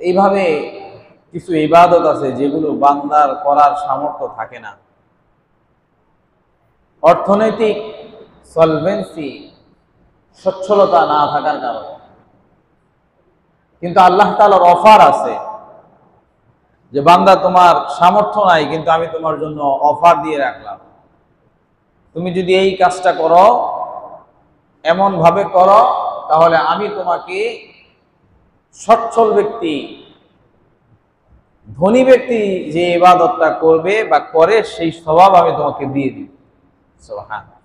এইভাবে কিছু ইবাদত আছে যেগুলো বান্দার করার সামর্থ্য থাকে না, অর্থনৈতিক সলভেন্সি, সচ্ছলতা না থাকার কারণে। কিন্তু আল্লাহ তাআলার অফার আছে যে বান্দা তোমার সামর্থ্য নাই, কিন্তু আমি তোমার জন্য অফার দিয়ে রাখলাম, তুমি যদি এই কাজটা করো, এমন ভাবে করো, তাহলে আমি তোমাকে সচ্ছল ব্যক্তি, ধনী ব্যক্তি যে ইবাদতটা করবে বা করে সেই স্বভাব আমি তোমাকে দিয়ে দিই। সুবহানাল্লাহ।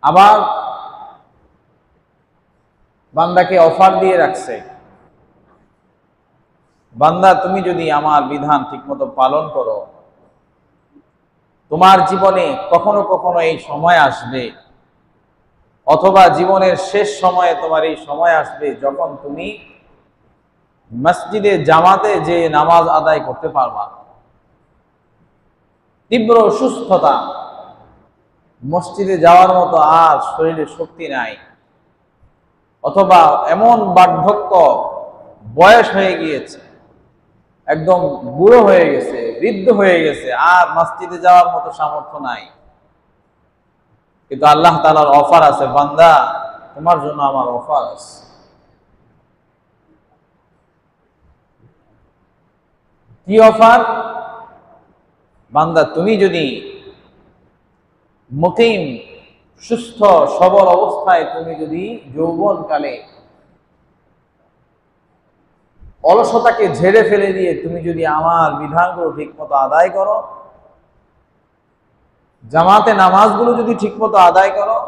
আবার বান্দাকে অফার দিয়ে রাখছে, বান্দা তুমি যদি আমার বিধান ঠিকমতো পালন করো, তোমার জীবনে কখনো কখনো এই সময় আসবে, অথবা জীবনের শেষ সময়ে তোমার এই সময় আসবে যখন তুমি মসজিদে জামাতে যে নামাজ আদায় করতে পারবা। তীব্র অসুস্থতা, মসজিদে যাওয়ার মতো আর শরীরে শক্তি নাই, অথবা এমন বার্ধক্য, বয়স হয়ে গিয়েছে, একদম বুড়ো হয়ে গেছে, বৃদ্ধ হয়ে গেছে, আর মসজিদে যাওয়ার মতো সামর্থ্য নাই। কিন্তু আল্লাহ তাআলার অফার আছে, বান্দা তোমার জন্য আমার অফার আছে। কি অফার? বান্দা তুমি যদি মুকিম, সুস্থ সবল অবস্থায়, তুমি যদি যৌবনকালে অলসতাকে ঝেড়ে ফেলে দিয়ে তুমি যদি আমার বিধানগুলো ঠিকমতো আদায় করো, জামাতে নামাজগুলো যদি ঠিকমতো আদায় করো,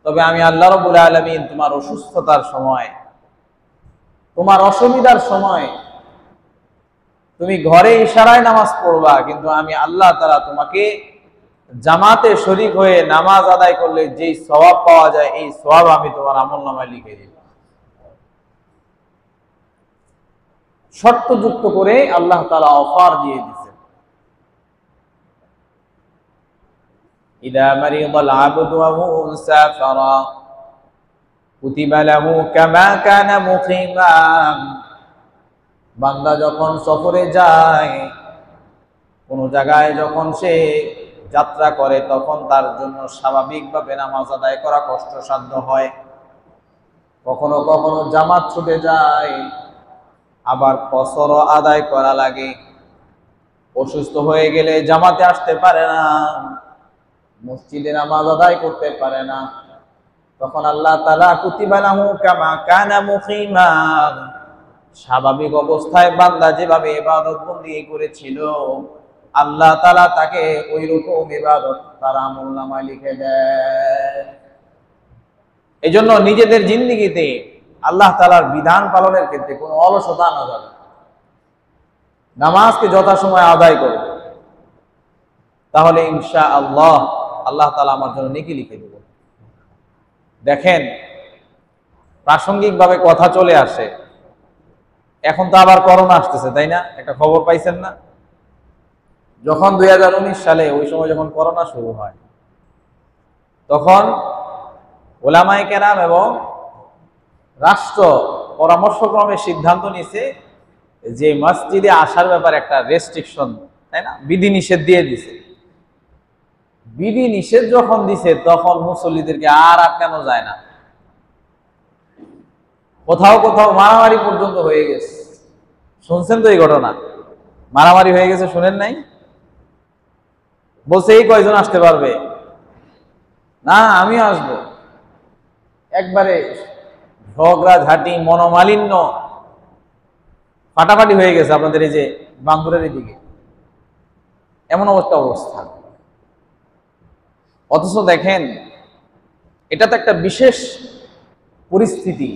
তবে আমি আল্লাহ রাব্বুল আলামিন তোমার অসুস্থতার সময়, তোমার অসুবিধার সময় তুমি ঘরে ইশারায় নামাজ পড়বা, কিন্তু আমি আল্লাহ তাআলা তোমাকে জামাতে শরীক হয়ে নামাজ আদায় করলে যেই সওয়াব পাওয়া যায়, এই সওয়াব আমি তোমার আমলনামায় লিখে দিব। শর্তযুক্ত করে আল্লাহ তাআলা অফার দিয়ে দিয়েছেন। ইদা মারিদাল আবদু ওয়া হুয়া সাফারা কুতিবা লাহু কামা কানা মুকিমা। বান্দা যখন সফরে যায়, কোন জায়গায় যখন সে যাত্রা করে, তখন তার জন্য স্বাভাবিকভাবে নামাজ আদায় করা কষ্টসাধ্য হয়। কখনো কখনো জামাত ছুটে যায়, আবার কসরও আদায় করা লাগে। অসুস্থ হয়ে গেলে জামাতে আসতে পারে না, মসজিদে নামাজ আদায় করতে পারে না, তখন আল্লাহ তাআলা কুতিবা লাহু কামা কানা মুকিমা, স্বাভাবিক অবস্থায় বান্দা যেভাবে ইবাদত বন্দেগী করেছিল, আল্লাহ তাআলা তাকে ওই রকম ইবাদত তার আমলনামায় লিখে দেয়। এজন্য নিজেদের জিন্দেগিতে আল্লাহ তাআলার বিধান পালনের ক্ষেত্রে কোনো অলসতা না যাবে, নামাজকে যথাসময়ে আদায় করবে, তাহলে ইনশাআল্লাহ আল্লাহ তাআলা আমার জন্য নেকি লিখে দেবে। দেখেন, প্রাসঙ্গিকভাবে কথা চলে আসে, এখন তো আবার করোনা আসতেছে, তাই না? একটা খবর পাইছেন না? যখন 2019 সালে, ওই সময় যখন করোনা শুরু হয়, তখন উলামায়ে কেরাম এবং রাষ্ট্র পরামর্শক্রমে সিদ্ধান্ত নিয়েছে যে মসজিদে আসার ব্যাপারে একটা রেস্ট্রিকশন, তাই না, বিধিনিষেধ দিয়ে দিছে। বিধিনিষেধ যখন দিছে, তখন মুসল্লিদেরকে আর আটকানো যায় না। কোথাও কোথাও মারামারি পর্যন্ত হয়ে গেছে। শুনছেন তো এই ঘটনা? মারামারি হয়ে গেছে, শুনেন নাই? বলছে এই কয়জন আসতে পারবে? না, আমিও আসবো। একবারে ঝগড়া ঝাঁটি, মনোমালিন্য, ফাটাফাটি হয়ে গেছে আপনাদের এই যে বান্দরের দিকে, এমন অবস্থা। অথচ দেখেন, এটা তো একটা বিশেষ পরিস্থিতি।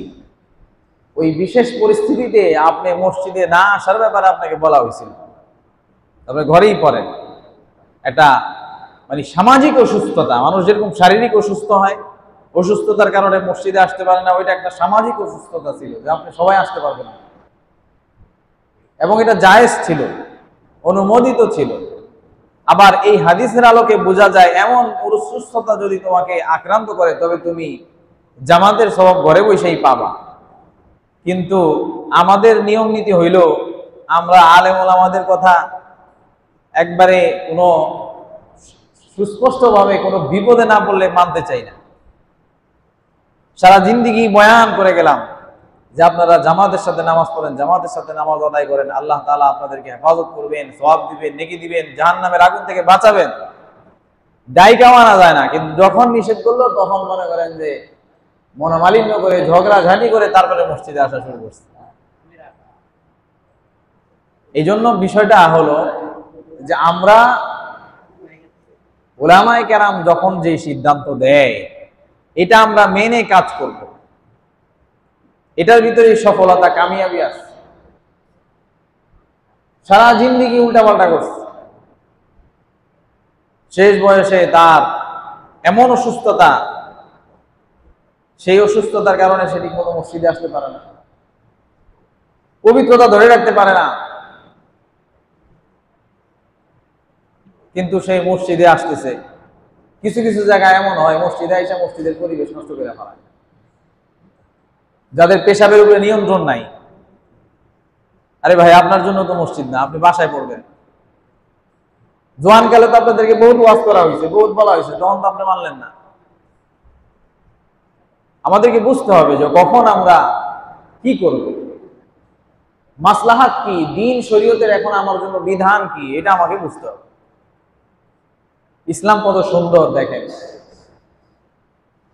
ওই বিশেষ পরিস্থিতিতে আপনি মসজিদে না আসার ব্যাপারে আপনাকে বলা হয়েছিল, তবে ঘরেই পড়েন। এটা মানে সামাজিক অসুস্থতা, মানুষ যেরকম শারীরিক অসুস্থ হয়, অসুস্থতার কারণে মসজিদে আসতে পারে না, ওইটা একটা সামাজিক অসুস্থতা ছিল যে আপনি সবাই আসতে পারবেন না, এবং এটা জায়েজ ছিল, অনুমোদিত ছিল। আবার এই হাদিসের আলোকে বোঝা যায়, এমন অসুস্থতা যদি তোমাকে আক্রান্ত করে, তবে তুমি জামাতের সওয়াব ঘরে বসেই পাবা। কিন্তু আমাদের নিয়ম নীতি হইল আমরা আলেম ওলামাদের কথা একবারে কোনো সুস্পষ্টভাবে কোনো বিপদে না পড়লে মানতে চাই না। সারা জিন্দিগি বয়ান করে গেলাম যে আপনারা জামাতের সাথে নামাজ পড়েন, জামাতের সাথে নামাজ আদায় করেন, আল্লাহ তাআলা আপনাদেরকে হেফাজত করবেন, সওয়াব দিবেন, নেকি দিবেন, জাহান্নামের আগুন থেকে বাঁচাবেন। দায়িকা মানা যায় না, কিন্তু যখন নিষেধ করলো তখন মনে করেন যে মনোমালিন্য করে ঝগড়াঝাঁটি করে তারপরে মসজিদে আসা শুরু করছে। এই জন্য বিষয়টা হলো যে আমরা উলামায়ে কেরাম যখন যে সিদ্ধান্ত দেয় এটা আমরা মেনে কাজ করব, এটার ভিতরে সফলতা কামিয়াবি আছে। সারা জিন্দিগি উল্টাপাল্টা করছে, শেষ বয়সে তার এমন অসুস্থতা, সেই অসুস্থতার কারণে সে ঠিকমতো মসজিদে আসতে পারে না, পবিত্রতা ধরে রাখতে পারে না, কিন্তু সেই মসজিদে আসতেছে। কিছু কিছু জায়গায় এমন হয় মসজিদে এসে মসজিদের পরিবেশ নষ্ট করে ফেলায়, যাদের পেশাবের উপরে নিয়ন্ত্রণ নাই। আরে ভাই, আপনার জন্য তো মসজিদ না, আপনি বাসায় পড়বেন। জোয়ানকালে তো আপনাদেরকে বহুত ওয়াজ করা হয়েছে, বহুত বলা হয়েছে, তখন তো আপনি মানলেন না। আমাদেরকে বুঝতে হবে যে কখন আমরা কি করব, মাসলাহাত কি, দিন শরীয়তের এখন আমার জন্য বিধান কি, এটা আমাকে বুঝতে হবে। ইসলাম কত সুন্দর দেখেন,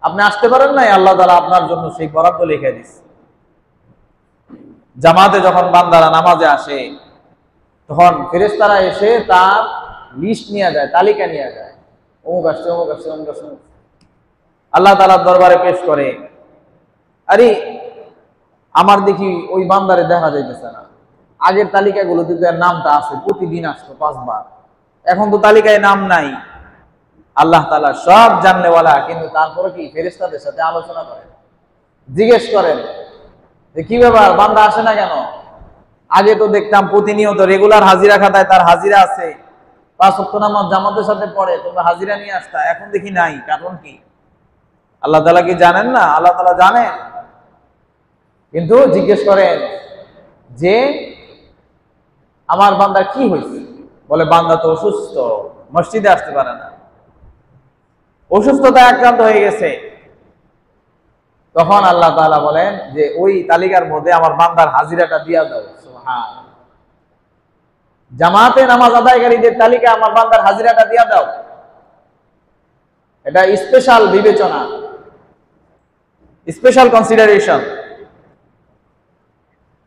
আপনি আসতে পারেন নাই, আল্লাহ তাআলা আপনার জন্য সেই বরাদ্দ লিখে দিচ্ছে। জামাতে যখন বান্দারা নামাজে আসে তখন ফেরেশতারা এসে তার লিস্ট নিয়ে যায়, তালিকা নিয়ে যায়, অমুক আসছে, অমুক আসছে, অমুক আসছে, আল্লাহ তাআলার দরবারে পেশ করে। আরে আমার দেখি ওই বান্দারে দেখা যাইতেছে না, আগের তালিকাগুলোতে তার নামটা আছে, প্রতিদিন আসতো 5 বার, এখন তো তালিকায় নাম নাই। আল্লাহ তাআলা সব জাননেওয়ালা, কিন্তু তারপরে কি ফেরেশতাদের সাথে আলোচনা করেন, জিজ্ঞেস করেন যে কি ব্যাপার, বান্দা আসে না কেন? আগে তো দেখতাম প্রতিনিয়ত রেগুলার হাজিরা খাতায় তার হাজিরা আছে, 5 ওয়াক্ত নামাজ জামাতের সাথে পড়ে, তোমরা হাজিরা নিয়ে আসতা, এখন দেখি নাই, কারণ কি? আল্লাহ তাআলা কি জানেন না? আল্লাহ তাআলা জানেন, কিন্তু জিজ্ঞেস করেন যে আমার বান্দা কি হয়েছে? বলে বান্দা তো অসুস্থ, মসজিদে আসতে পারে না, অসুস্থতায় আক্রান্ত হয়ে গেছে। তখন আল্লাহ তাআলা বলেন যে ওই তালিকার মধ্যে আমার বান্দার হাজিরাটা দিয়া দাও। সুবহানাল্লাহ, জামাতে নামাজ আদায়কারীদের তালিকা আমার বান্দার হাজিরাটা দিয়া দাও। এটা স্পেশাল বিবেচনা, স্পেশাল কনসিডারেশন।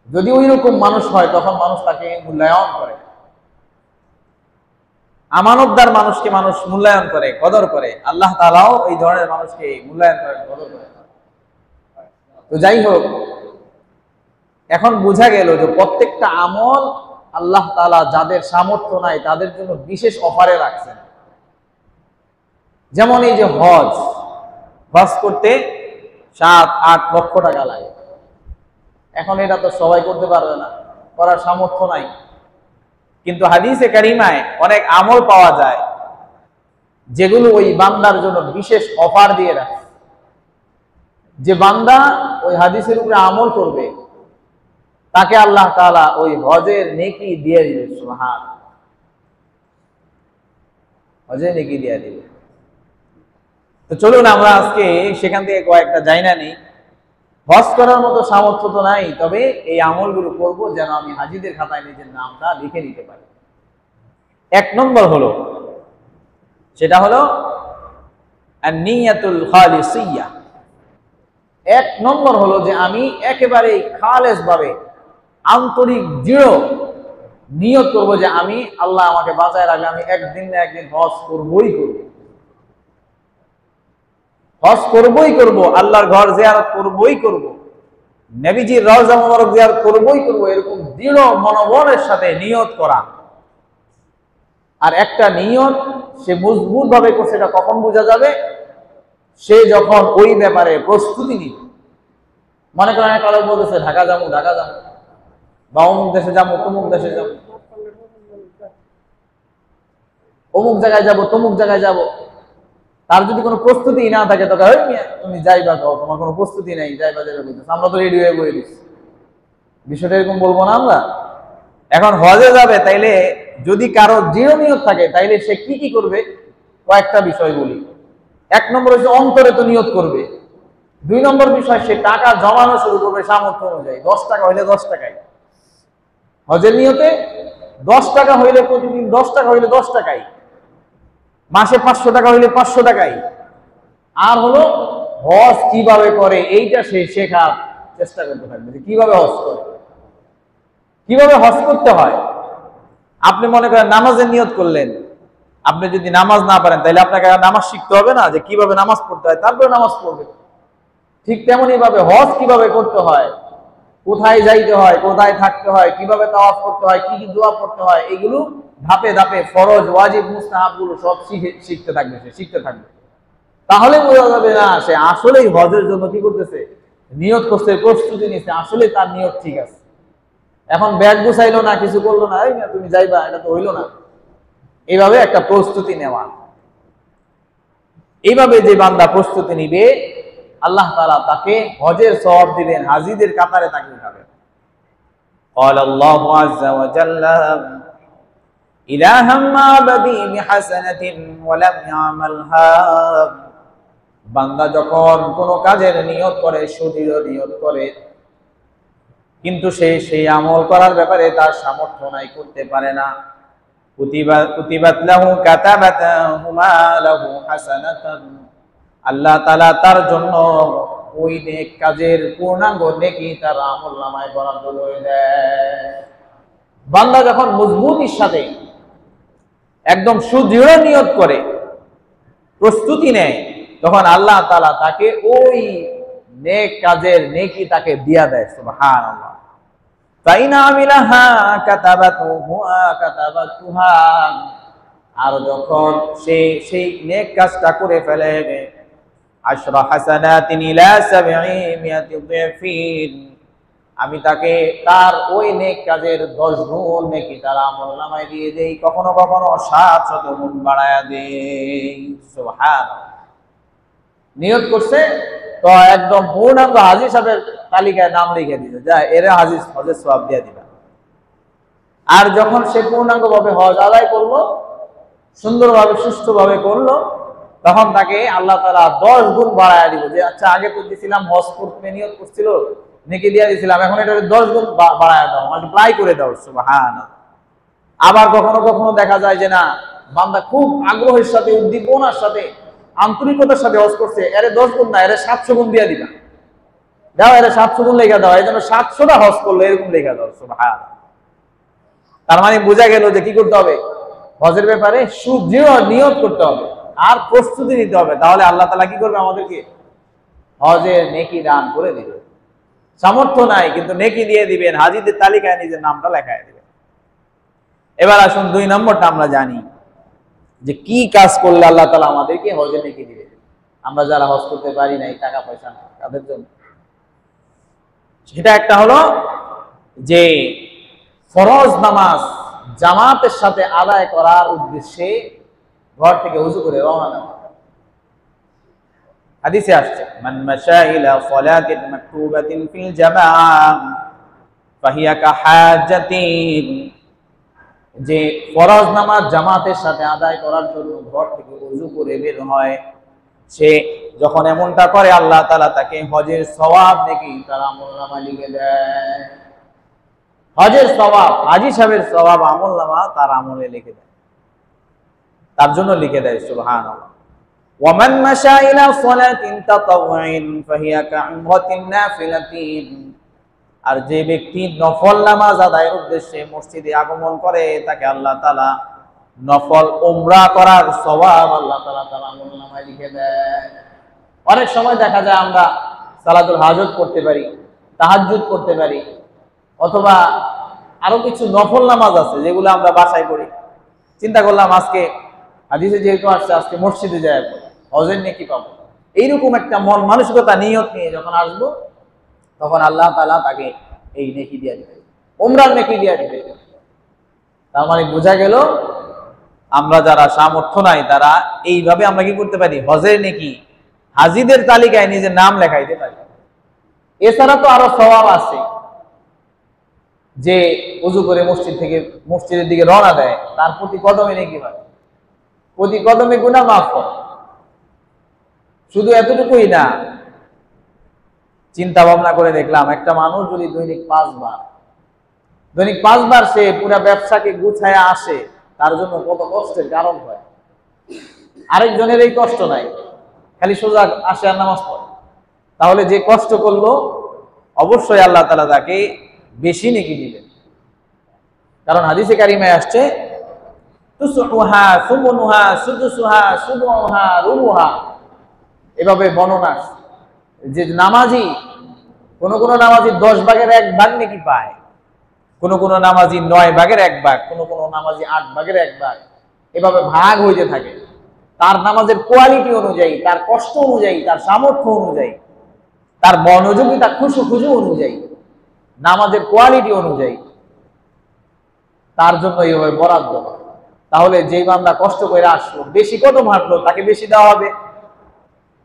যদি ওই রকম মানুষ হয় তখন মানুষ তাকে মূল্যায়ন করে, আমানতদার মানুষকে মানুষ মূল্যায়ন করে, কদর করে। আল্লাহ তাআলাও এই ধরনের মানুষকে মূল্যায়ন করেন, কদর করেন। তো যাই হোক, এখন বোঝা গেল যে প্রত্যেকটা আমল আল্লাহ তাআলা যাদের সামর্থ্য নাই তাদের জন্য বিশেষ অফারে রাখছেন। যেমন এই যে হজ করতে 7-8 লক্ষ টাকা লাগে, এখন এটা তো সবাই করতে পারবে না, করার সামর্থ্য নাই। কিন্তু হাদিসে কারিমায় অনেক আমল পাওয়া যায় যেগুলো ওই বান্দার জন্য বিশেষ অফার দিয়ে রাখে। যে বান্দা ওই হাদিসের উপরে আমল করবে তাকে আল্লাহ তাআলা ওই হজের নেকি দিয়ে দিবে। সুবহানাল্লাহ, হজের নেকি দিয়ে দিবে। তো চলুন আমরা আজকে সেখান থেকে কয়েকটা জায়না নেই। হজ করার মতো সামর্থ্য তো নাই, তবে এই আমলগুলো করব যেন আমি হাজিদের খাতায় নিজের নামটা লিখে নিতে পারি। 1 নম্বর হলো, সেটা হলো আন-নিয়াতুল খালিসিয়্যাহ। 1 নম্বর হলো যে আমি একেবারে খালেস ভাবে আন্তরিক দৃঢ় নিয়ত করব যে আমি, আল্লাহ আমাকে বাঁচায় রাখলে আমি একদিন না একদিন হজ করবই করব, হজ করবই করব, আল্লাহর ঘর জিয়ারত করবই করব, নবীজির রওজা মুবারক জিয়ারত করবই করব, এরকম দৃঢ় মনোবলের সাথে নিয়ত করা। আর একটা নিয়ত সে মজবুত ভাবে করছে, এটা কখন বোঝা যাবে? সে যখন ওই ব্যাপারে প্রস্তুতি নিবে। মনে করেন কারো বলতেছে ঢাকা যাবো, বা অমুক দেশে যাবো, তমুক দেশে যাবো, অমুক জায়গায় যাবো, তমুক জায়গায় যাবো, তার যদি কোনো প্রস্তুতি না থাকে তখন তুমি যাইবা, তোমার কোনো প্রস্তুতি নেই, যাইবা বলতেছে, আমরা তো রেডি হয়ে বয়ে দিচ্ছি। বিষয়টা এরকম বলবো না আমরা। এখন হজে যাবে, তাইলে যদি কারো দৃঢ় নিয়ত থাকে তাইলে সে কি কি করবে, কয়েকটা বিষয় বলি। 1 নম্বর হচ্ছে অন্তরে তো নিয়ত করবে। 2 নম্বর বিষয়, সে টাকা জমানো শুরু করবে সামর্থ্য অনুযায়ী। 10 টাকা হইলে 10 টাকাই হজের নিয়তে, 10 টাকা হইলে প্রতিদিন 10 টাকা হইলে 10 টাকাই, মাসে 500 টাকা হইলে 500 টাকাই। আর হলো হজ কিভাবে করে এইটা সে শেখার চেষ্টা করতে থাকবে, যে কিভাবে হজ করে, কিভাবে হজ করতে হয়। আপনি মনে করেন নামাজের নিয়ত করলেন, আপনি যদি নামাজ না পারেন তাহলে আপনাকে নামাজ শিখতে হবে না, যে কিভাবে নামাজ পড়তে হয়, তারপরে নামাজ পড়বে। ঠিক তেমনই ভাবে হজ কিভাবে করতে হয়, কোথায় যাইতে হয়, কোথায় থাকতে হয়, কিভাবে তাওয়াফ করতে হয়, কি কি দোয়া পড়তে হয়, এগুলো ধাপে ধাপে ফরজ ওয়াজিব মুস্তাহাব গুলো সব শিখতে থাকবে, সে শিখতে থাকবে। তাহলে বোঝা যাবে না সে আসলেই হজের জন্য কি করতেছে, নিয়ত করছে, প্রস্তুতি নিচ্ছে, আসলে তার নিয়ত ঠিক আছে। এখন ব্যাগ গুছাইলো না, কিছু করলো না, এই না তুমি যাইবা, এটা তো হইলো না। এইভাবে একটা প্রস্তুতি নেওয়া, এইভাবে যে বান্দা প্রস্তুতি নিবে আল্লাহ তাআলা তাকে হজের সওয়াব দিবেন, হাজীদের কাতারে তাকে উঠাবেন। قال الله عز وجل إذا هم عبدي بحسنة ولم يعملها, বান্দা যখন কোনো কাজের নিয়ত করে, সুদৃঢ় নিয়ত করে, কিন্তু সে সেই আমল করার ব্যাপারে তার সামর্থ্য নাই, করতে পারে না, কুতিবাত লাহু কাতাবাতাহুমা লাহু হাসানাতান, আল্লাহ তাআলা তার জন্য ওই নেক কাজের পূর্ণাঙ্গ নেকি তার আমলনামায় বরাদ্দ করে দেয়। বান্দা যখন মজবুতির সাথে একদম সুদৃঢ় নিয়ত করে প্রস্তুতি নেয়, তখন আল্লাহ তাআলা তাকে ওই নেক কাজের নেকি তাকে দিয়া দেয়। সুবহানাল্লাহ। ফাইন আমিলাহা কাতাবাতুহা, আর যখন সে সেই নেক কাজটা করে ফেলে, আশরা হাসানাতিন ইলা 700 দিফিন, আমি তাকে তার ওই নেক কাজের 10 গুণ নেকি তার আমলনামায় দিয়ে দেই, কখনো কখনো 700 গুণ বাড়ায়া দেই। সুবহানাল্লাহ। নিয়ত করছে তো একদম পূর্ণাঙ্গ হাজী সাহেবের তালিকায় নাম লিখে দিবে, যা এর হাজী হজের সওয়াব দিয়ে দিবা। আর যখন সে পূর্ণাঙ্গ ভাবে হজ আদায় করলো, সুন্দরভাবে সুষ্ঠুভাবে করলো, তখন তাকে আল্লাহ তাআলা 10 গুণ বাড়ায়া দিবে, যে আচ্ছা আগে তো দিছিলাম হজ করতে নিয়ত করছিল, নেকি দিয়ে দিছিলাম, এখন এটা 10 গুণ বাড়ায়া দাও, মাল্টিপ্লাই করে দাও। সুবহানাল্লাহ। আবার কখনো কখনো দেখা যায় যে না, বান্দা খুব আগ্রহের সাথে, উদ্দীপনার সাথে, আন্তরিকতার সাথে হজ করছে, এর 10 গুণ না, এর 700 গুণ দিয়ে দিবা, দাও এর 700 গুণ লেখা দাও, এই জন্য 700টা হজ করলো, এরকম লেখা দাও। সুবহানাল্লাহ। তার মানে বোঝা গেল যে কি করতে হবে, হজের ব্যাপারে সুদৃঢ় নিয়ত করতে হবে আর প্রস্তুতি নিতে হবে, তাহলে আল্লাহ তাআলা কি করবে, আমাদেরকে হজের নেকি দান করে দিবে। সামর্থ্য নাই কিন্তু নেকি দিয়ে দিবেন, হাজীদের তালিকায় নিজের নামটা লেখায় দিবেন। এবার আসুন 2 নম্বরটা আমরা জানি যে কি কাজ করলে আল্লাহ তাআলা আমাদেরকে হজে নেকি দিবে। আমরা যারা হজ করতে পারি নাই, টাকা পয়সা নাই, তাদের জন্য সেটা একটা হলো যে ফরজ নামাজ জামাতের সাথে আদায় করার উদ্দেশ্যে ঘর থেকে ওযু করে রওনা দেওয়া। হাদিসে আসছে, মান মাশা ইলা সালাতিন মাকতুবাতিন ফিল জামাআহ ফাহিয়া কাহাজ্জাতিন, যে ফরজ নামাজ জামাতের সাথে আদায় করার জন্য ঘর থেকে ওযু করে বের হয়, সে যখন এমনটা করে আল্লাহ তাআলা তাকে হজের সওয়াব নাকি তার আমলনামায় লিখে দেয়। হজের সওয়াব, হাজী সাহেবের সওয়াব আমলনামা তার আমলে লিখে দেয়, তার জন্য লিখে দেয়। সুবহানাল্লাহ। ওয়ামান মাশা ইলা সালাতিন তাতাওয়ুইন ফাহিয়া কাউমরাতিন নাফিলাতিন, আর যে ব্যক্তি নফল নামাজ আদায়ের উদ্দেশ্যে মসজিদে আগমন করে, তাকে আল্লাহ তাআলা নফল উমরা করার সওয়াব আল্লাহ তাআলা তার আমলনামায় লিখে দেয়। অনেক সময় দেখা যায় আমরা সালাতুল হাজত করতে পারি, তাহাজ্জুদ করতে পারি, অথবা আরো কিছু নফল নামাজ আছে যেগুলো আমরা বাসায় পড়ি। চিন্তা করলাম আজকে হাদিসে যেহেতু আসছে, আজকে মসজিদে যাই, হজের নেকি পাবো। এইরকম একটা মন মানসিকতা নিয়ত নিয়ে যখন আসবো, তখন আল্লাহ তাআলা তাকে এই নেকি দিয়ে দিবে, উমরার নেকি দিয়ে দিবে। তার মানে বোঝা গেল আমরা যারা সামর্থ্য নাই, তারা এইভাবে আমরা কি করতে পারি, হজের নেকি হাজীদের তালিকায় নিজের নাম লেখাইতে পারি। এছাড়া তো আরো সওয়াব আছে। যে ওযু করে মসজিদের দিকে রওনা দেয়, তার প্রতি কদমে নেকি হয়, প্রতি কদমে গুনাহ মাফ হয়। শুধু এতটুকুই না, চিন্তা ভাবনা করে দেখলাম একটা মানুষ যদি দৈনিক 5 বার সে পুরা ব্যবসাকে গুছায় আসে, তার জন্য কত কষ্টের কারণ হয়। আরেকজনের এই কষ্ট নাই, খালি সোজা আসে আর নামাজ পড়ে। তাহলে যে কষ্ট করলো অবশ্যই আল্লাহ তাআলা তাকে বেশি নেকি দিবেন। কারণ হাদিসে কারিমায় আসছে তুসুহা সুমনুহা সুদুসুহা সুবুহা রুবুহা, এভাবে বর্ণনা যে নামাজি কোন নামাজি 10 ভাগের 1 ভাগ নেকি পায়, কোন নামাজি 9 ভাগের 1 ভাগ, কোন নামাজি 8 ভাগের 1 ভাগ, এভাবে ভাগ হইতে থাকে। তার নামাজের কোয়ালিটি অনুযায়ী, তার কষ্ট অনুযায়ী, তার সামর্থ্য অনুযায়ী, তার মনোযোগিতা খুশু অনুযায়ী, নামাজের কোয়ালিটি অনুযায়ী তার জন্য এইভাবে বরাদ্দ। তাহলে যেই বান্দা কষ্ট করে আসলো, বেশি কদম হাঁটলো, তাকে বেশি দেওয়া হবে।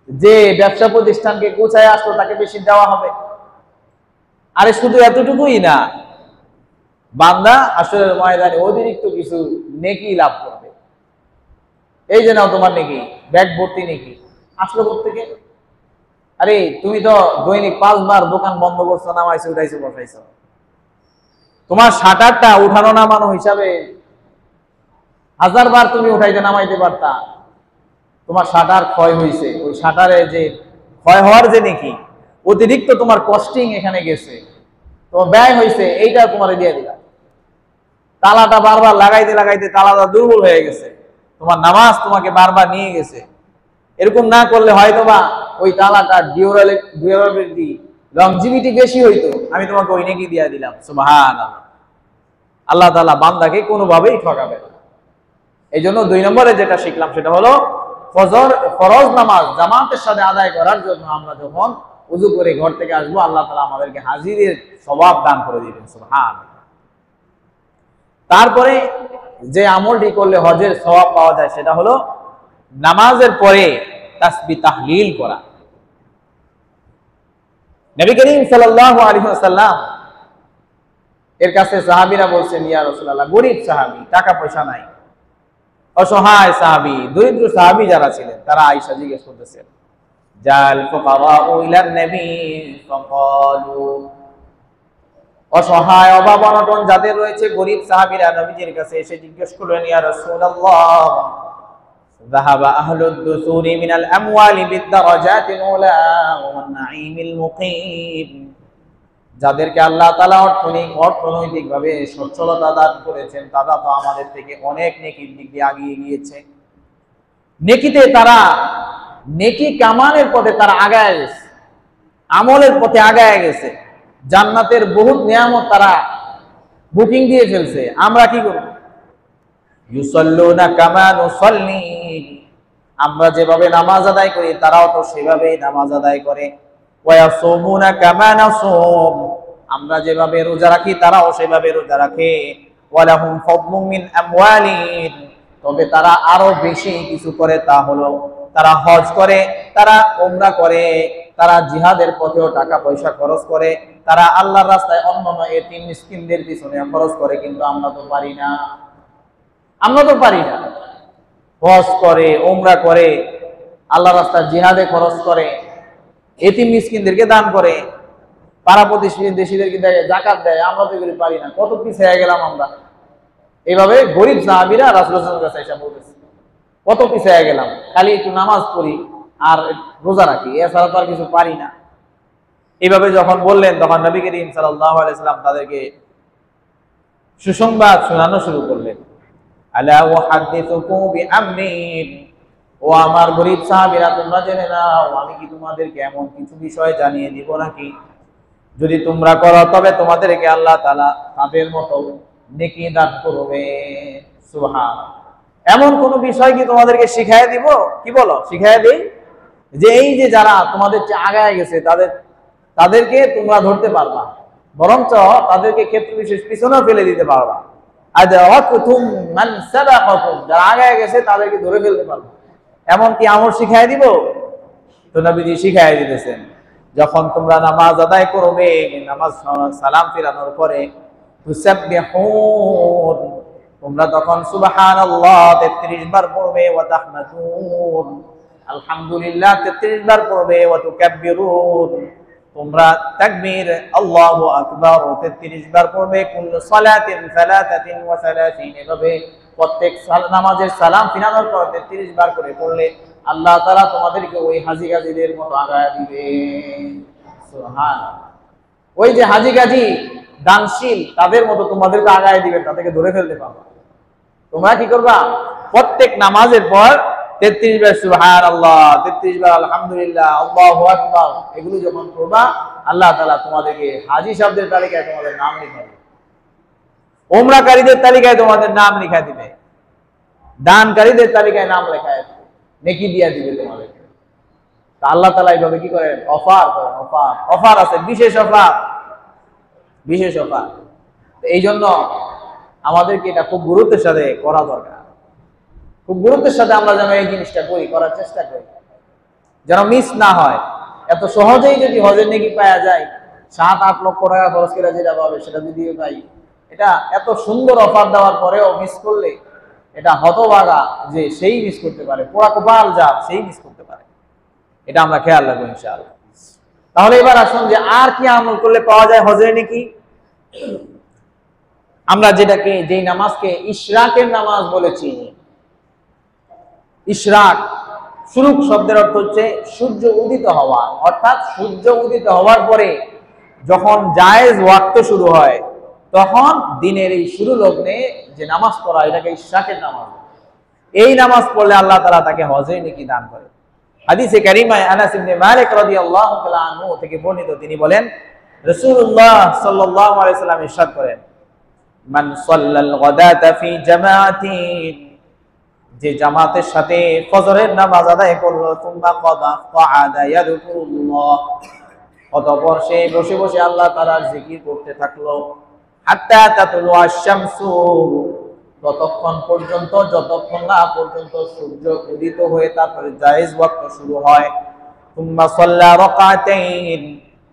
যে ব্যবসা প্রতিষ্ঠানকে গোছায় আসলো, তাকে বেশি দেওয়া হবে। আরে শুধু এতটুকুই না, বান্দা আসরের ময়দানে অতিরিক্ত কিছু নেকি লাভ করবে। এই যে নাও তোমার নেকি, ব্যাগ ভর্তি নেকি আসলো কোত্থেকে? আরে তুমি তো দৈনিক 5 বার দোকান বন্ধ করছো, নামাইছো, উঠাইছো, বসাইছো। তোমার শাটারটা উঠানো নামানো হিসাবে 1000 বার তুমি উঠাইতে নামাইতে পারতা। তোমার শাটার ক্ষয় হয়েছে, ওই শাটারে যে ক্ষয় হওয়ার যে নেকি, অতিরিক্ত তোমার কস্টিং এখানে গেছে, তোমার ব্যয় হয়েছে, এইটা তোমার দিয়ে দিলা। তালাটা বারবার লাগাইতে তালাটা দুর্বল হয়ে গেছে, তোমার নামাজ তোমাকে বারবার নিয়ে গেছে। এরকম না করলে হয়তো বা ওই তালাটা ডিউরেবিলিটি লংজিভিটি বেশি হইতো, আমি তোমাকে ওই নেকি দিয়ে দিলাম। সুবহানাল্লাহ। আল্লাহ তাআলা বান্দাকে কোনোভাবেই ঠকাবে না। এই জন্য 2 নম্বরে যেটা শিখলাম সেটা হলো ফরজ নামাজ জামাতের সাথে আদায় করার জন্য আমরা যখন ওযু করে ঘর থেকে আসবো, আল্লাহ তাআলা আমাদেরকে হাজিরের সওয়াব দান করে দিবেন। সুবহানাল্লাহ। তারপরে যে আমলটি করলে হজের সওয়াব পাওয়া যায় সেটা হলো নামাজের পরে তাসবিহ তাহলিল করা। নবী করিম সাল্লাল্লাহু আলাইহি ওয়াসাল্লাম এর কাছে সাহাবীরা বলছেন, ইয়া রাসূলুল্লাহ, গরীব সাহাবী, টাকা পয়সা নাই, অসহায় সাহাবী, দরিদ্র সাহাবী যারা ছিলেন, তারা আয়েশা জিজ্ঞেস করতেছেন, জাল ফুকারাউ ইলান নবী ফাকালু, অসহায় অভাব অনটন যাদের রয়েছে, গরীব সাহাবীরা নবীজির কাছে এসে জিজ্ঞেস করলেন, ইয়া রাসূলুল্লাহ, যাহাবা আহলুদ দুসুরি মিনাল আমওয়ালি বিদ-দারাজাতিল উলা ওয়ান নাঈমিল মুকিম, যাদেরকে আল্লাহ তাআলা অর্থনৈতিকভাবে সচ্ছলতা দান করেছেন, তারা তো আমাদের থেকে অনেক নেকির দিক দিয়ে এগিয়ে গিয়েছে। নেকিতে তারা, নেকি কামানের পথে তারা আগায় গেছে, আমলের পথে আগায় গেছে, জান্নাতের বহুত নিয়ামত তারা বুকিং দিয়ে ফেলছে। আমরা কি করব? ইউসাল্লুনা কামা নুসাল্লি, আমরা যেভাবে নামাজ আদায় করি তারাও তো সেভাবেই নামাজ আদায় করে। ওয়া ইয়াসুমুনা কামা নাসুম, আমরা যেভাবে রোজা রাখি তারাও সেভাবে রোজা রাখে। ওয়া লাহুম ফাদলুম মিন আমওয়ালিহিম, তবে তারা আরো বেশি কিছু করে, তা হলো তারা হজ করে, তারা উমরা করে, তারা জিহাদের পথেও টাকা পয়সা খরচ করে, তারা আল্লাহর রাস্তায় অন্যান্য এতিম মিসকিনদের পিছনে খরচ করে। কিন্তু আমরা তো পারি না, হজ করে, উমরা করে, আল্লাহর রাস্তায় জিহাদে খরচ করে, এতিম মিসকিনদেরকে দান করে, পাড়া প্রতিবেশীদেরকে দেয়, যাকাত দেয়। আমরা তো এগুলি পারি না, কত পিছিয়ে গেলাম আমরা। এইভাবে গরিব সাহাবীরা রাসূলুল্লাহর কাছে এসে বলতেছে, কত পিছিয়ে গেলাম, খালি একটু নামাজ পড়ি আর রোজা রাখি, এছাড়া তো আর কিছু পারি না। এইভাবে যখন বললেন, তখন নবী করিম সাল্লাল্লাহু আলাইহি ওয়াসাল্লাম তাদেরকে সুসংবাদ শোনানো শুরু করলেন। আলা উহাদ্দিসুকুম বিআমরিন, ও আমার গরিব সাহাবীরা, তোমরা জেনে নাও, আমি কি তোমাদেরকে এমন কিছু বিষয় জানিয়ে দিব নাকি, যদি তোমরা করো তবে তোমাদেরকে আল্লাহ তাআলা তাদের মতো নেকি দান করবে। সুবহানাল্লাহ। এমন কোন বিষয় কি তোমাদেরকে শিখাইয়া দিব? কি বলো, শিখাইয়া দেই যে এই যে যারা তোমাদের চেয়ে আগায় গেছে তাদেরকে তোমরা ধরতে পারবা, বরঞ্চ তাদেরকে ক্ষেত্র বিশেষ পিছনেও ফেলে দিতে পারবা। আদরাকতুম মান সাবাকাকুম, যারা আগায় গেছে তাদেরকে ধরে ফেলতে পারবা। এমন কি আমল শিখাই দিব? তো নবীজি শিখাই দিতেছেন, যখন তোমরা নামাজ আদায় করবে, নামাজ সালাম ফিরানোর পরে তুসাব্বিহুন, তোমরা তখন সুবহানাল্লাহ 33 বার পড়বে, ওয়া তাহমাদুন, আলহামদুলিল্লাহ 33 বার পড়বে, ওয়া তুকাব্বিরুন, তোমরা তাকবীর আল্লাহু আকবার 33 বার পড়বে, কুল্লু সালাতিন সালাতাতিন ওয়া সালাসিন, এভাবে প্রত্যেক নামাজের সালাম ফিরানোর পর 33 বার করে পড়লে আল্লাহ তাআলা তোমাদেরকে ওই হাজী গাজীদের মতো আগায় দিবেন। সুবহানাল্লাহ। ওই যে হাজী গাজী দানশীল তাদের মতো তোমাদেরকে আগায় দিবেন, তাদেরকে ধরে ফেলতে পারবা। তোমরা কি করবা? প্রত্যেক নামাজের পর 33 বার সুবহানাল্লাহ, 33 বার আলহামদুলিল্লাহ, আল্লাহু আকবার, এগুলো যখন করবা আল্লাহ তাআলা তোমাদেরকে হাজী সাহেবদের তালিকায় তোমাদের নাম লিখে দিবে, উমরাকারীদের তালিকায় তোমাদের নাম লিখে দিবে, দানকারীদের তালিকায় নাম লেখা দিবে, নেকি দিয়া দিবে তোমাদেরকে। তা আল্লাহ তাআলা এইভাবে কি করেন? অফার করেন। অফার আছে, বিশেষ অফার, বিশেষ অফার। এই জন্য আমাদেরকে এটা খুব গুরুত্বের সাথে করা দরকার। খুব গুরুত্বের সাথে আমরা যেন এই জিনিসটা করার চেষ্টা করি, যেন মিস না হয়। এত সহজেই যদি হজের নেকি পাওয়া যায়, 7-8 লক্ষ টাকা খরচ করে যেটা পাবে সেটা যদি পাই, এটা এত সুন্দর অফার দেওয়ার পরেও মিস করলে এটা হতভাগা যে সেই মিস করতে পারে, পোড়া কপাল যার সেই মিস করতে পারে। এটা আমরা খেয়াল রাখবো ইনশাআল্লাহ। তাহলে এবার আসুন যে আর কি আমল করলে পাওয়া যায় হজের নেকি। আমরা যেই নামাজকে ইশরাকের নামাজ বলেছি, ইশরাক, শুরুক শব্দের অর্থ হচ্ছে সূর্য উদিত হওয়া, অর্থাৎ সূর্য উদিত হওয়ার পরে যখন জায়েজ ওয়াক্ত শুরু হয় তখন দিনের এই শুরু লগ্নে যে নামাজ পড়া, এটাকে ইশরাকের নামাজ। এই নামাজ পড়লে আল্লাহ তাআলা তাকে হজের নেকি দান করে। হাদিসে কারিমায় আনাস ইবনে মালিক রাদিয়াল্লাহু তাআলা আনহু থেকে বর্ণিত, তিনি বলেন রাসূলুল্লাহ সাল্লাল্লাহু আলাইহি ওয়াসাল্লাম ইরশাদ করেন, মান সাল্লাল গাদাতা ফি জামাআতিন, যে জামাতের সাথে ফজরের নামাজ আদায় করলো, তুম্মা ক্বাদা ইয়াযকুরুল্লাহ, অতঃপর সে বসে বসে আল্লাহ তাআলার জিকির করতে থাকলো, হাত্তা তাতলু আশ-শামসু, ততক্ষণ পর্যন্ত, যতক্ষণ না পর্যন্ত সূর্য উদিত হয়ে তারপরে জায়েজ ওয়াক্ত শুরু হয়। তুম্মা সাল্লা রাকাতাইন,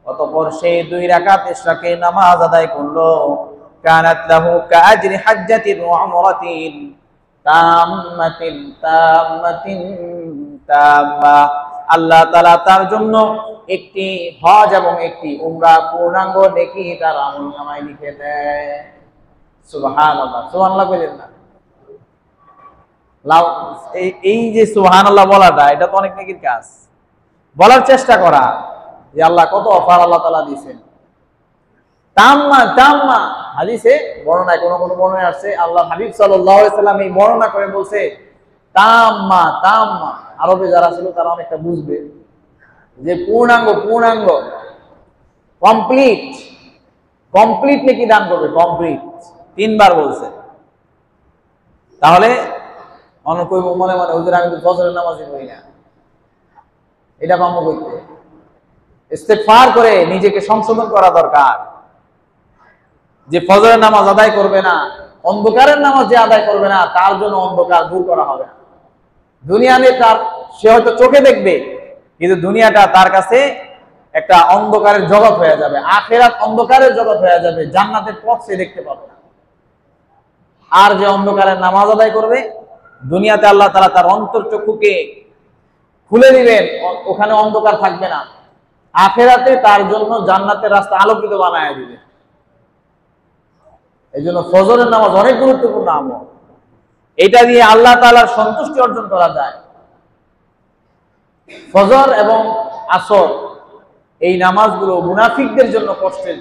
অতঃপর সে 2 রাকাত ইশরাকের নামাজ আদায় করলো, কানাত লাহু কাআজরি হাজ্জাতিন ওয়া উমরাতিন তাম্মাতিন তাম্মাতিন তাম্মা, আল্লাহ তাআলা তার জন্য একটি হজ এবং একটি উমরা পূর্ণাঙ্গ নেকি তার আমলনামায় লিখে দেয়। সুবহানাল্লাহ, সুবহানাল্লাহ বলেন না। এই যে সুবহানাল্লাহ বলাটা, এটা তো অনেক নেকির কাজ। বলার চেষ্টা করা যে আল্লাহ কত অফার আল্লাহ তাআলা দিয়েছেন। তাম্মা তাম্মা, হাদিসে বর্ণনায় কোন বর্ণনায় আসছে আল্লাহ হাবিব সাল্লাল্লাহু আলাইহি সাল্লাম এই বর্ণনা করে বলছে তাম্মা তাম্মা। আরবে যারা ছিল তারা অনেকটা বুঝবে যে পূর্ণাঙ্গ, পূর্ণাঙ্গ, কমপ্লিট, কমপ্লিট নেকি দান করবে, কমপ্লিট 3 বার বলছে। তাহলে অনেক মনে মনে হুজুর আমি তো ফজরের নামাজই পড়ি না, এটা কম করতে ইস্তেগফার করে নিজেকে সংশোধন করা দরকার। যে ফজরের নামাজ আদায় করবে না, অন্ধকারের নামাজ যে আদায় করবে না, তার জন্য অন্ধকার দূর করা হবে না। দুনিয়াতে তার, সে হয়তো চোখে দেখবে কিন্তু দুনিয়াটা তার কাছে একটা অন্ধকারের জগৎ হয়ে যাবে, আখিরাত অন্ধকারের জগৎ হয়ে যাবে, জান্নাতের পথ সে দেখতে পাবে না। আর যে অন্ধকারের নামাজ আদায় করবে, দুনিয়াতে আল্লাহ তাআলা তার অন্তরচক্ষুকে খুলে দিবেন, ওখানে অন্ধকার থাকবে না, আখিরাতে তার জন্য জান্নাতের রাস্তা আলোকিত বানায় দিবে। এই জন্য ফজরের নামাজ অনেক গুরুত্বপূর্ণ আমল, এটা দিয়ে আল্লাহ তাআলার সন্তুষ্টি অর্জন করা যায়। ফজর এবং আসর এই নামাজগুলো মুনাফিকদের জন্য কষ্টের।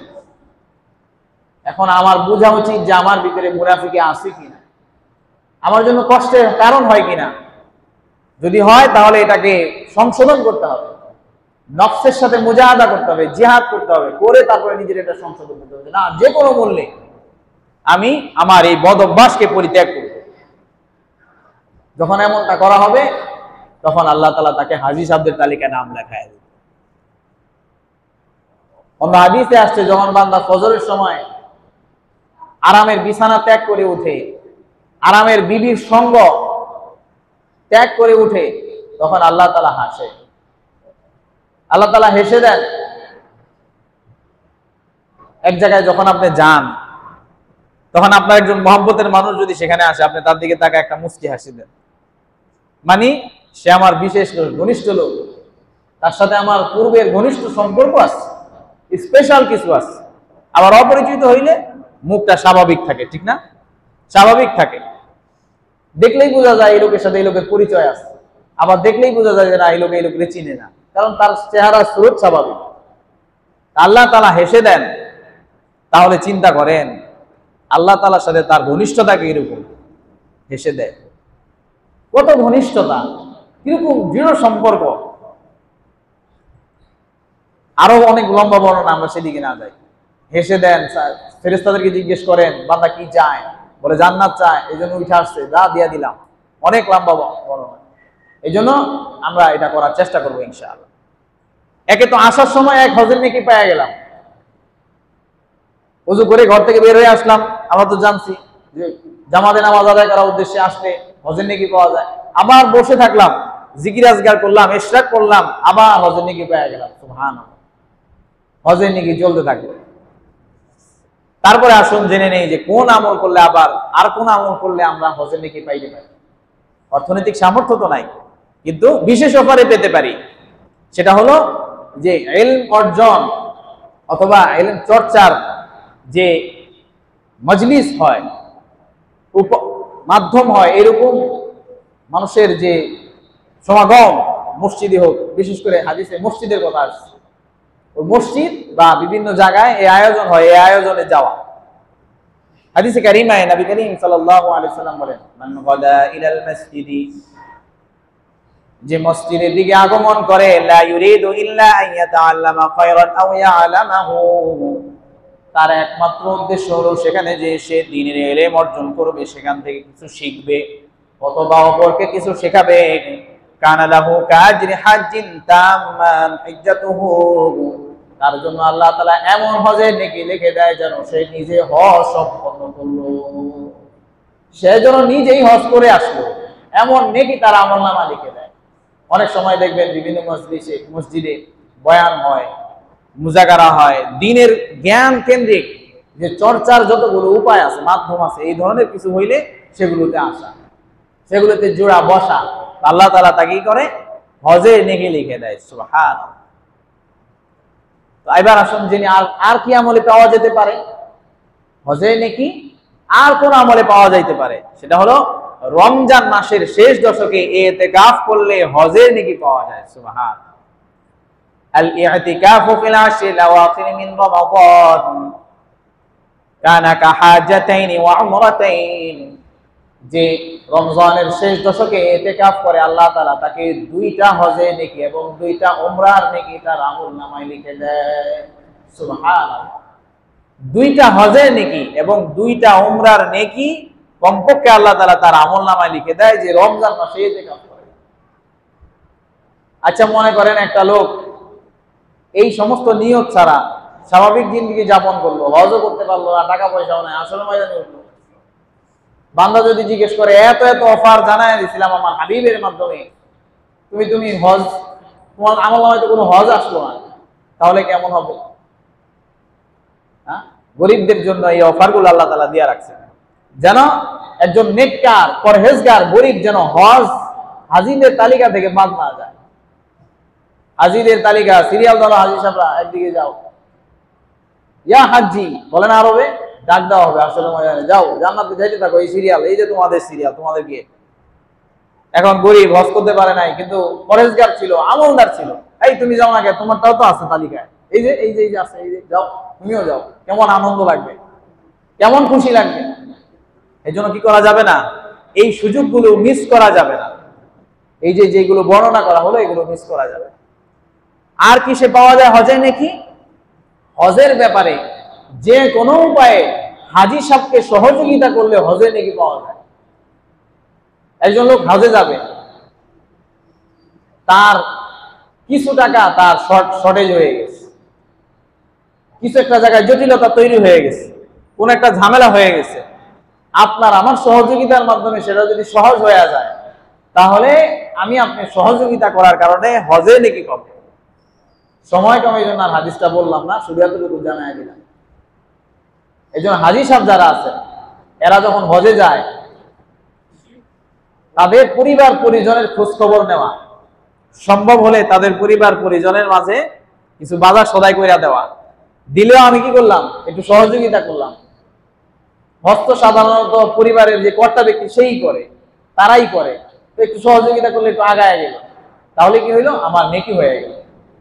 এখন আমার বোঝা উচিত যে আমার ভিতরে মুনাফিকে আছে কিনা, আমার জন্য কষ্টের কারণ হয় কিনা। যদি হয় তাহলে এটাকে সংশোধন করতে হবে, নফসের সাথে মুজাহাদা করতে হবে, জিহাদ করতে হবে, করে তারপরে নিজের এটা সংশোধন করতে হবে। না, যে কোনো মূল্যে আমি আমার এই বদ অভ্যাসকে পরিত্যাগ করব। যখন এমনটা করা হবে তখন আল্লাহ তাআলা তাকে হাজী সাহেবদের তালিকায় নাম লেখায় দেবে। অন্য হাদিসে আসছে, যখন বান্দা ফজরের সময় আরামের বিছানা ত্যাগ করে উঠে, আরামের বিবির সঙ্গ ত্যাগ করে উঠে, তখন আল্লাহ তাআলা হাসে, আল্লাহ তাআলা হেসে দেন। এক জায়গায় যখন আপনি যান, তখন আপনার একজন মহব্বতের মানুষ যদি সেখানে আসে, আপনি তার দিকে তাকে একটা মুচকি হাসি দেন, মানে সে আমার বিশেষ ঘনিষ্ঠ লোক, তার সাথে আমার পূর্বের ঘনিষ্ঠ সম্পর্ক আছে, স্পেশাল কিছু আছে। আবার অপরিচিত হইলে মুখটা স্বাভাবিক থাকে, ঠিক না? স্বাভাবিক থাকে, দেখলেই বোঝা যায় এই লোকের সাথে এই লোকের পরিচয় আছে। আবার দেখলেই বোঝা যায় যে না, এই লোক এই লোকের চিনে না, কারণ তার চেহারা স্রোত স্বাভাবিক। আল্লাহ তাআলা হেসে দেন, তাহলে চিন্তা করেন আল্লাহ তাআলার সাথে তার ঘনিষ্ঠতাকে এরকম হেসে দেয়, কত ঘনিষ্ঠতা, কিরকম দৃঢ় সম্পর্ক। আরো অনেক লম্বা বর্ণনা, আমরা সেদিকে না যাই। হেসে দেন, ফেরেশতাদেরকে জিজ্ঞেস করেন বান্দা কি চায়, বলে জান্নাত চায়, এই জন্য উঠে আসছে, যা দিয়া দিলাম। অনেক লম্বা বর্ণনা, এই জন্য আমরা এটা করার চেষ্টা করবো ইনশাআল্লাহ। একে তো আসার সময় এক হজের নেকি পেয়ে গেলাম, ওযু করে ঘর থেকে বের হয়ে আসলাম, আমরা তো জানছি যে জামাতে নামাজ আদায় করার উদ্দেশ্যে আসলে হজের নেকি পাওয়া যায়। আবার বসে থাকলাম, জিকির আজগার করলাম, ইশরাক করলাম, আবার হজের নেকি পেয়ে গেলাম। সুবহানাল্লাহ, হজের নেকি চলতে থাকবে। তারপরে আসুন জেনে নেই যে কোন আমল করলে আবার আর কোন আমল করলে আমরা হজের নেকি পাইতে পারি। অর্থনৈতিক সামর্থ্য তো নাই, কিন্তু বিশেষ অফারে পেতে পারি। সেটা হলো যে ইলম অর্জন অথবা ইলম চর্চার যে মজলিস হয়, মাধ্যম হয়, এরকম মানুষের যে সমাগম, মসজিদে হোক, বিশেষ করে হাদিসে মসজিদের কথা আসছে, ওই মসজিদ বা বিভিন্ন জায়গায় এই আয়োজন হয়, এই আয়োজনে যাওয়া। হাদিসে কারিমায় নবী করিম সাল্লাল্লাহু আলাইহি সাল্লাম বলেন, মান গাদা ইলাল মাসজিদি, যে মসজিদের দিকে আগমন করে, লা ইউরিদু ইল্লা আন ইয়াতাআল্লামা খায়রান আও ইয়ালামাহু, তার একমাত্র উদ্দেশ্য হলো সেখানে যে সে দ্বীনের ইলম অর্জন করবে, সেখান থেকে কিছু শিখবে অথবা অপরকে কিছু শেখাবে। কানা লাহু কাজরি হাজ্জিন তাম্মান হিজ্জাতুহু, তার জন্য আল্লাহ তাআলা এমন হজের নেকি লিখে দেয় যেন সে নিজে হজ সম্পন্ন করলো, সে যেন নিজেই হজ করে আসলো, এমন নেকি তার আমলনামা লিখে দেয়। অনেক সময় দেখবেন বিভিন্ন মসজিদে বয়ান হয়, মুজাকারা হয়, দ্বীনের জ্ঞান কেন্দ্রিক যে চর্চার যতগুলো উপায় আছে, মাধ্যম আছে, এই ধরনের কিছু হইলে সেগুলোতে আসা, সেগুলোতে জোড়া বসা, আল্লাহ তাআলা তাকে কি করে, হজের নেকি লিখে দেয়। সুবহানাল্লাহ। তো এবার আসুন জেনে আর কি আমলে পাওয়া যেতে পারে হজের নেকি, আর কোন আমলে পাওয়া যাইতে পারে। সেটা হলো রমজান মাসের শেষ দশকে ইতিকাফ করলে হজের নেকি পাওয়া যায়। সুবহানাল্লাহ। আল ইতিকাফু ফিল আশরিল আওয়াখির মিন রমাদান কানা কাহাজাতাইন ওয়া উমরাতাইন, যে রমজানের শেষ দশকে ইতিকাফ করে আল্লাহ তাআলা তাকে দুইটা হজের নেকি এবং দুইটা উমরার নেকি তার আমলনামায় লিখে দেয়। সুবহানাল্লাহ। দুইটা হজের নেকি এবং দুইটা উমরার নেকি কমপক্ষে আল্লাহ তাআলা তার আমলনামায় লিখে দেয় যে রমজান মাসে ইতিকাফ করে। আচ্ছা, মনে করেন একটা লোক এই সমস্ত নিয়ত ছাড়া স্বাভাবিক জিন্দেগি যাপন করলো, হজও করতে পারলো না, টাকা পয়সাও নাই, আসলে ময়দানে উঠলো। বান্দা যদি জিজ্ঞেস করে এত এত অফার জানায় দিয়েছিলাম আমার হাবিবের মাধ্যমে, তুমি হজ, তোমার আমলনামায় তো কোনো হজ আসলো না, তাহলে কেমন হবে? হ্যাঁ, গরিবদের জন্য এই অফারগুলো আল্লাহ তাআলা দিয়ে রাখছেন, যেন একজন নেককার পরহেজগার গরিব যেন হজ হাজিদের তালিকা থেকে বাদ না যায়। হাজিদের তালিকা, সিরিয়াল ধরো, হাজি সাহেবরা একদিকে যাও, ইয়া হাজি বলেন আরবে, ডাক দেওয়া হবে, আসলে ময়দানে যাও, জান্নাতে যাইতে থাকো, এই সিরিয়াল, এই যে তোমাদের সিরিয়াল, তোমাদের গিয়ে। এখন গরিব হজ করতে পারে নাই, কিন্তু পরহেজগার ছিল, আমলদার ছিল, এই তুমি যাও না, তোমারটাও তো আছে তালিকায়, এই যে এই যে এই যে আছে, এই যে যাও, তুমিও যাও। কেমন আনন্দ লাগবে, কেমন খুশি লাগবে। এই জন্য কি করা যাবে না, এই সুযোগগুলো মিস করা যাবে না। এই যে যেগুলো বর্ণনা করা হলো এগুলো মিস করা যাবে। আর কি সে পাওয়া যায় হজে নাকি? হজের ব্যাপারে যে কোনো উপায়ে হাজি সাহেবকে সহযোগিতা করলে হজে নাকি পাওয়া যায়। একজন লোক হজে যাবে, তার কিছু টাকা তার শর্টেজ হয়ে গেছে, কিছু একটা জায়গায় জটিলতা তৈরি হয়ে গেছে, কোন একটা ঝামেলা হয়ে গেছে, আপনার আমার সহযোগিতার মাধ্যমে সেটা যদি সহজ হয়ে যায়, তাহলে আমি আপনি সহযোগিতা করার কারণে হজে নাকি পাবো। সময় কম, এই জন্য আর হাদিসটা বললাম না, শুধু এতটুকু জানাই দিলাম। এই জন্য হাজি সাহেব যারা আছে এরা যখন হজে যায় তাদের পরিবার পরিজনের খোঁজ খবর নেওয়া, সম্ভব হলে তাদের পরিবার পরিজনের মাঝে কিছু বাজার সদাই করে দেওয়া, দিলেও আমি কি করলাম, একটু সহযোগিতা করলাম। হজ তো সাধারণত পরিবারের যে কর্তা ব্যক্তি সেই করে, তারাই করে, তো একটু সহযোগিতা করলে একটু আগায় গেল, তাহলে কি হইলো, আমার নেকি হয়ে গেল।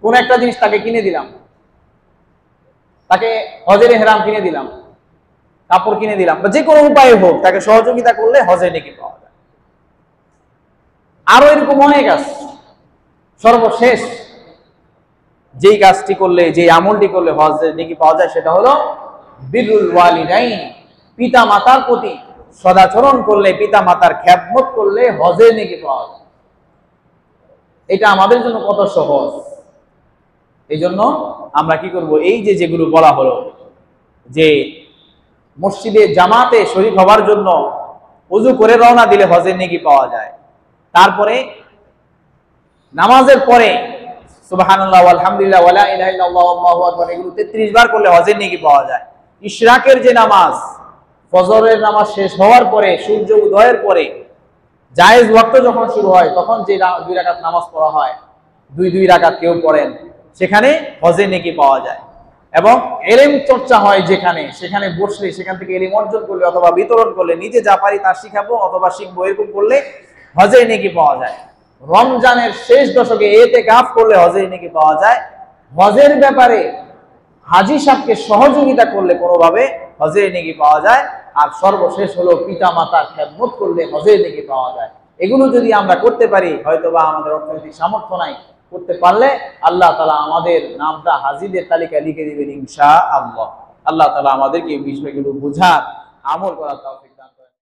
কোন একটা জিনিস তাকে কিনে দিলাম, তাকে হজের ইহরাম কিনে দিলাম, কাপড় কিনে দিলাম, বা যে কোনো উপায়ে হোক তাকে সহযোগিতা করলে হজের নেকি পাওয়া যায়। আরো এরকম অনেক আছে। সর্বশেষ যেই কাজটি করলে, যে আমলটি করলে হজের নেকি পাওয়া যায়, সেটা হলো বিরুল ওয়ালিদাইন, পিতা মাতার প্রতি সদাচরণ করলে, পিতা মাতার খেদমত করলে হজের নেকি পাওয়া যায়। এটা আমাদের জন্য কত সহজ। এই জন্য আমরা কি করব, এই যে যেগুলো বলা হলো, যে মসজিদে জামাতে শরীক হবার জন্য ওযু করে রওনা দিলে হজের নেকি পাওয়া যায়। তারপরে নামাজের পরে সুবহানাল্লাহ আলহামদুলিল্লাহ ওয়ালা ইলাহা ইল্লাল্লাহ আল্লাহু আকবার এগুলো 33 বার করলে হজের নেকি পাওয়া যায়। ইশরাকের যে নামাজ, ফজরের নামাজ শেষ হওয়ার পরে, সূর্য উদয়ের পরে জায়েজ ওয়াক্ত যখন শুরু হয়, তখন যে 2 রাকাত নামাজ পড়া হয়, 2 রাকাত কেউ পড়েন, সেখানে হজের নেকি পাওয়া যায়। এবং ইলম চর্চা হয় যেখানে, সেখানে বসলে, সেখান থেকে ইলম অর্জন করলে অথবা বিতরণ করলে, নিজে যা পারি তা শিখাবো অথবা শিখবো, এরকম করলে হজের নেকি পাওয়া যায়। রমজানের শেষ দশকে ইতিকাফ করলে হজের নেকি পাওয়া যায়। হজের ব্যাপারে হাজী সাহেবকে সহযোগিতা করলে কোনোভাবে হজের নেকি পাওয়া যায়। আর সর্বশেষ হলো পিতা মাতার খেদমত করলে হজের নেকি পাওয়া যায়। এগুলো যদি আমরা করতে পারি, হয়তোবা আমাদের অর্থনৈতিক সামর্থ্য নাই, করতে পারলে আল্লাহ তাআলা আমাদের নামটা হাজীদের তালিকায় লিখে দিবেন ইনশাআল্লাহ। আল্লাহ তাআলা আমাদেরকে এই বিষয়গুলো বুঝার, আমল করার তৌফিক